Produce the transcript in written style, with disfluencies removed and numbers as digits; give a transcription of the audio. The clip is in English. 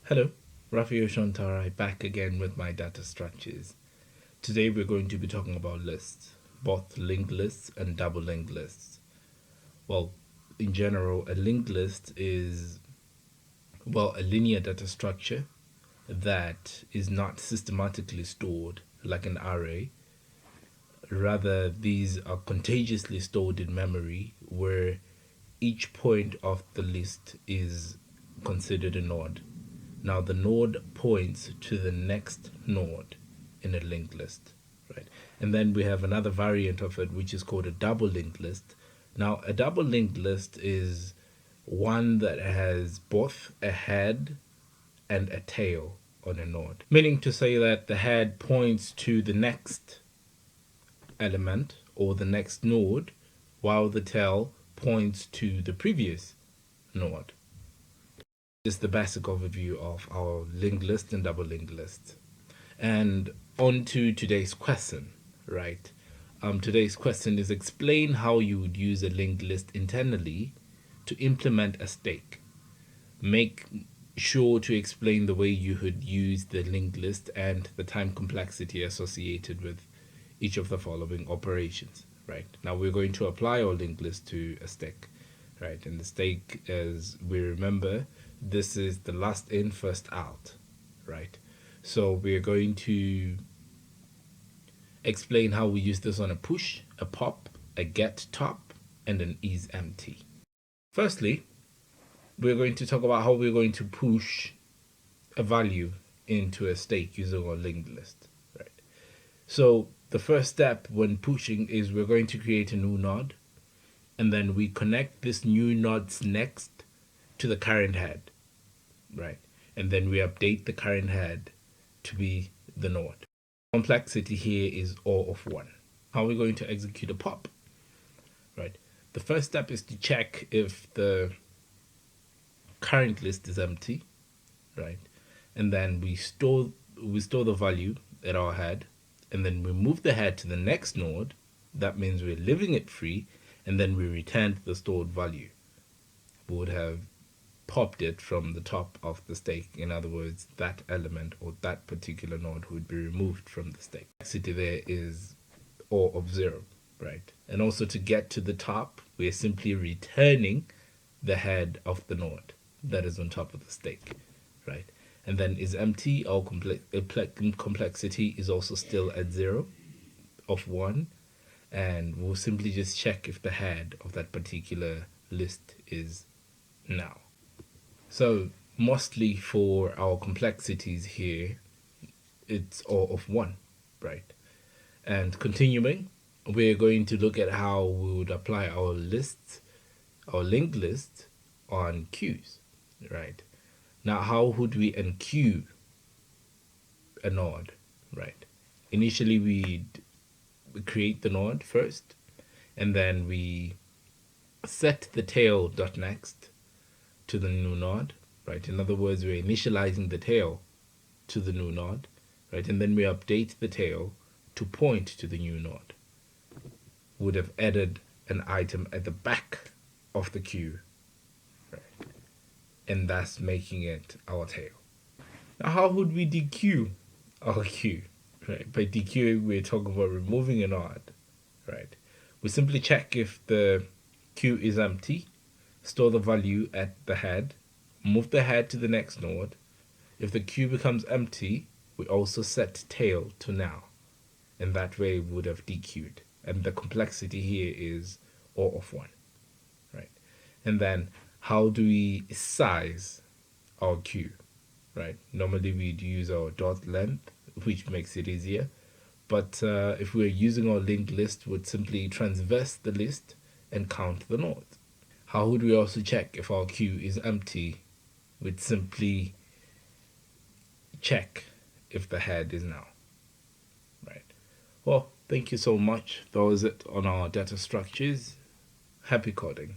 Hello, Rafael Shantarai back again with my data structures. Today we're going to be talking about lists, both linked lists and double linked lists. Well, in general, a linked list is, a linear data structure that is not systematically stored like an array. Rather, these are contagiously stored in memory where each point of the list is considered a node. Now the node points to the next node in a linked list, right? And then we have another variant of it, which is called a double linked list. Now a double linked list is one that has both a head and a tail on a node, meaning to say that the head points to the next element or the next node, while the tail points to the previous node. This is the basic overview of our linked list and double linked list. And on to today's question, right? Today's question is explain how you would use a linked list internally to implement a stake. Make sure to explain the way you would use the linked list and the time complexity associated with each of the following operations, right? Now we're going to apply our linked list to a stake, right? And the stake, as we remember, this is the last in, first out, right? So we're going to explain how we use this on a push, a pop, a get top, and an isEmpty. Firstly, we're going to talk about how we're going to push a value into a stake using our linked list, right? So the first step when pushing is we're going to create a new node, and then we connect this new node's next to the current head, right? And then we update the current head to be the node. Complexity here is O of 1. How are we going to execute a pop, right? The first step is to check if the current list is empty, right? And then we store the value at our head, and then we move the head to the next node. That means we're leaving it free, and then we return the stored value. We would have popped it from the top of the stake. In other words, that element or that particular node would be removed from the stake. Complexity there is O of 0, right? And also to get to the top, we're simply returning the head of the node that is on top of the stake, right? And then isEmpty, our complexity is also still at 0 of 1, and we'll simply just check if the head of that particular list is now. So mostly for our complexities here, it's O of 1, right? And continuing, we're going to look at how we would apply our lists, our linked list on queues, right? Now, how would we enqueue a node, right? Initially, we create the node first, and then we set the tail dot next to the new node, right? In other words, we're initializing the tail to the new node, right? And then we update the tail to point to the new node. Would have added an item at the back of the queue, right? And thus making it our tail. Now, how would we dequeue our queue, right? By dequeuing, we're talking about removing a node, right? We simply check if the queue is empty, store the value at the head, move the head to the next node. If the queue becomes empty, we also set tail to now. And that way we would have dequeued. And the complexity here is O of 1, right? And then how do we size our queue, right? Normally we'd use our dot length, which makes it easier. But if we're using our linked list, we'd simply transverse the list and count the nodes. How would we also check if our queue is empty? We'd simply check if the head is now, right? Well, thank you so much. That was it on our data structures. Happy coding.